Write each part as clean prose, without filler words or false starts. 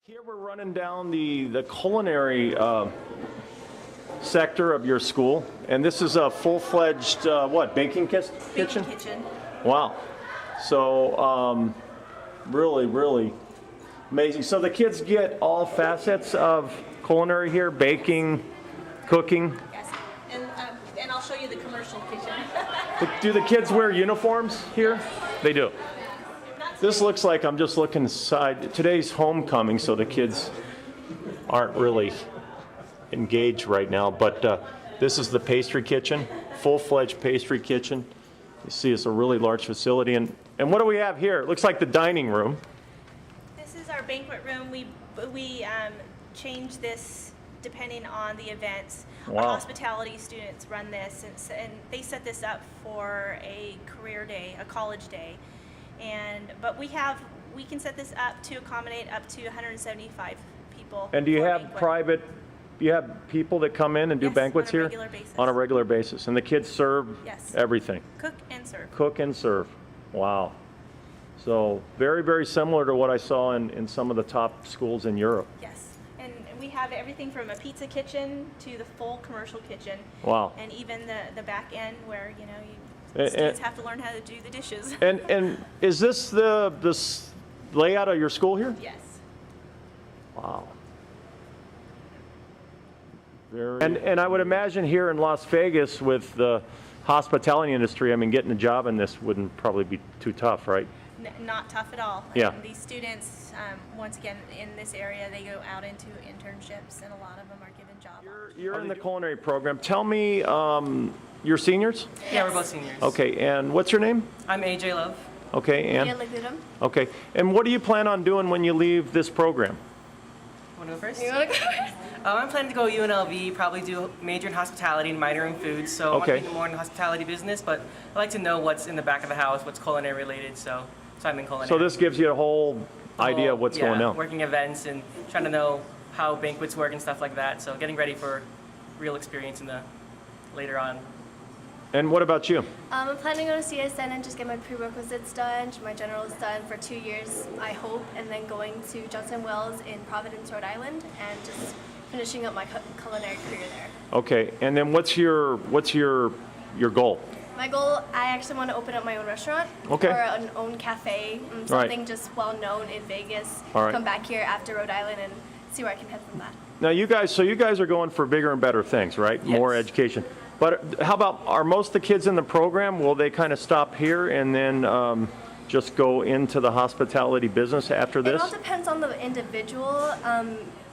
Here we're running down the culinary sector of your school, and this is a full-fledged baking kitchen? Baking kitchen. Wow. So really amazing. So the kids get all facets of culinary here: baking, cooking. Yes, and I'll show you the commercial kitchen. Do the kids wear uniforms here? They do. This looks like I'm just looking inside. Today's homecoming, so the kids aren't really engaged right now. But this is the pastry kitchen, full-fledged pastry kitchen. You see, it's a really large facility. And what do we have here? It looks like the dining room. This is our banquet room. We change this depending on the events. Wow. Our hospitality students run this, and they set this up for a career day, a college day. But we can set this up to accommodate up to 175 people. And do you have banquet. you have people that come in and do banquets here? On a regular basis. On a regular basis. And the kids serve everything? Cook and serve. Cook and serve. Wow. So very similar to what I saw in some of the top schools in Europe. Yes. And we have everything from a pizza kitchen to the full commercial kitchen. Wow. And even the back end where, students have to learn how to do the dishes. And is this this layout of your school here? Yes. Wow. And I would imagine here in Las Vegas with the hospitality industry, I mean, getting a job in this wouldn't probably be too tough, right? Not tough at all. Yeah. And these students, once again, in this area, they go out into internships, and a lot of them are given jobs. You're in the culinary program. Tell me, you're seniors? Yeah, we're both seniors. Okay, and what's your name? I'm AJ Love. Okay, and? Okay, and what do you plan on doing when you leave this program? Want to go first? You want to go first? I'm planning to go UNLV, probably do major in hospitality and minor in food. So I want to be more in the hospitality business, but I like to know what's in the back of the house, what's culinary related. So I'm in culinary. So this gives you a whole idea of what's going on. Working events and trying to know how banquets work and stuff like that. So getting ready for real experience later on. And what about you? I'm planning to go to CSN and just get my prerequisites done, my generals done for 2 years, I hope, and then going to Johnson Wells in Providence, Rhode Island, and just finishing up my culinary career there. Okay, and then what's your goal? My goal, I actually want to open up my own restaurant Okay. or an own cafe, something just well known in Vegas. All right. Come back here after Rhode Island and see where I can head from that. Now you guys are going for bigger and better things, right? Yes. More education. But how about, are most of the kids in the program, will they kind of stop here and then just go into the hospitality business after this? It all depends on the individual.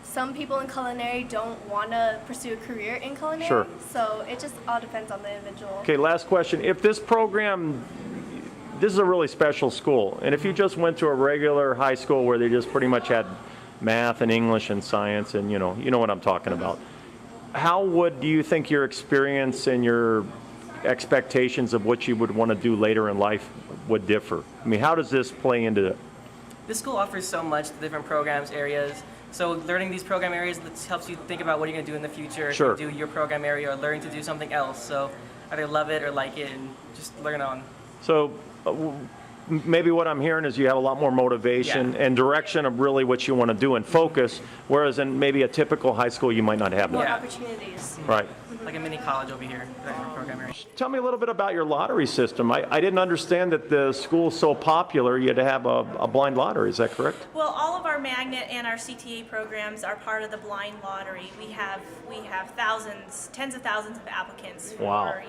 Some people in culinary don't want to pursue a career in culinary. Sure. So it just all depends on the individual. Okay, last question. If this program, this is a really special school, and if you just went to a regular high school where they just pretty much had math and English and science and you know what I'm talking about, how do you think your experience and your expectations of what you would want to do later in life would differ? I mean, how does this play into it? This school offers so much, the different programs, areas. So learning these program areas helps you think about what you're going to do in the future. Sure. If you do your program area or learn to do something else. So either love it or like it and just learn on. So maybe what I'm hearing is you have a lot more motivation and direction of really what you want to do and focus, whereas in maybe a typical high school you might not have More that. opportunities. Right. Like a mini college over here, that program area. Tell me a little bit about your lottery system. I didn't understand that the school's so popular you had to have a blind lottery. Is that correct? Well, all of our magnet and our CTA programs are part of the blind lottery. We have thousands, tens of thousands of applicants for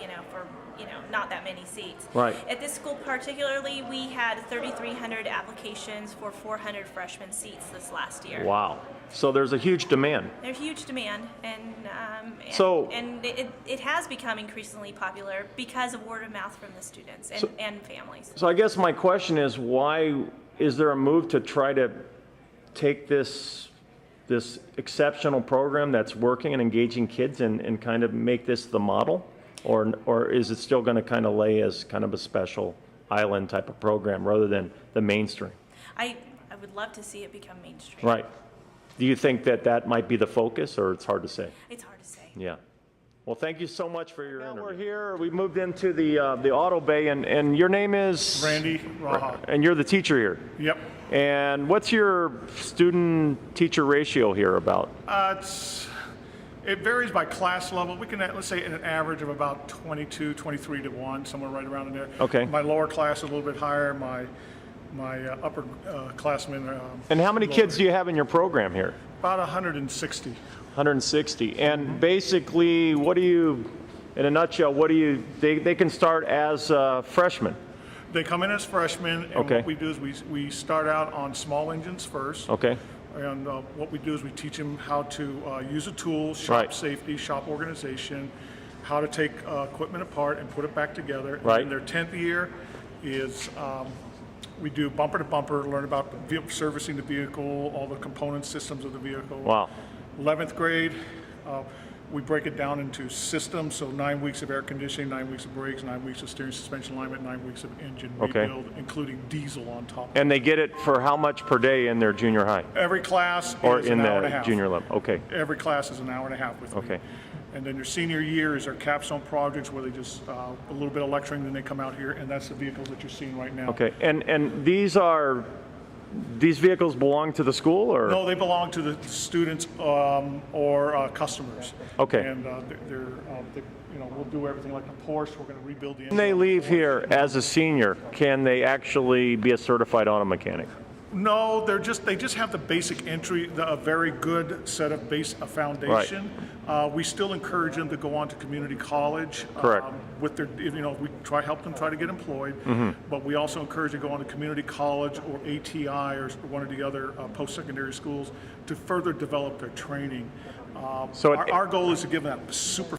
not that many seats. Right. At this school particularly, we had 3,300 applications for 400 freshman seats this last year. Wow. So there's a huge demand. There's huge demand, and it has become increasingly popular because of word of mouth from the students and families. So I guess my question is, why is there a move to try to take this exceptional program that's working and engaging kids and kind of make this the model? Or is it still going to kind of lay as kind of a special island type of program rather than the mainstream? I would love to see it become mainstream. Right. Do you think that might be the focus, or it's hard to say? It's hard to say. Yeah. Well, thank you so much for your interview. We're here. We moved into the auto bay, and your name is? Randy Raha. And you're the teacher here. Yep. And what's your student-teacher ratio here about? It varies by class level. We can, let's say, an average of about 22, 23 to 1, somewhere right around in there. Okay. My lower class is a little bit higher. My upper classmen. And how many kids do you have in your program here? About 160. 160. And basically, what do you, in a nutshell, they can start as freshmen? They come in as freshmen, and Okay. what we do is we start out on small engines first. Okay. And what we do is we teach them how to use a tool, shop Right. safety, shop organization, how to take equipment apart and put it back together. Right. And their 10th year is we do bumper to bumper, learn about servicing the vehicle, all the component systems of the vehicle. Wow. 11th grade, we break it down into systems, so 9 weeks of air conditioning, 9 weeks of brakes, 9 weeks of steering suspension alignment, 9 weeks of engine Okay. rebuild, including diesel on top. And they get it for how much per day in their junior high? Every class Or is in an hour and a the half. junior level? Okay. Every class is an hour and a half with me. Okay. And then their senior year is their capstone projects where they just, a little bit of lecturing, then they come out here, and that's the vehicles that you're seeing right now. Okay. And these vehicles belong to the school, or? No, they belong to the students or customers. Okay. And we'll do everything like a Porsche, we're gonna rebuild the engine. When they leave here as a senior, can they actually be a certified auto mechanic? No, they just have the basic entry, a very good set of a foundation. We still encourage them to go on to community college. Correct. With their, we help them try to get employed, but we also encourage them to go on to community college or ATI or one of the other post-secondary schools to further develop their training. So our goal is to give them that super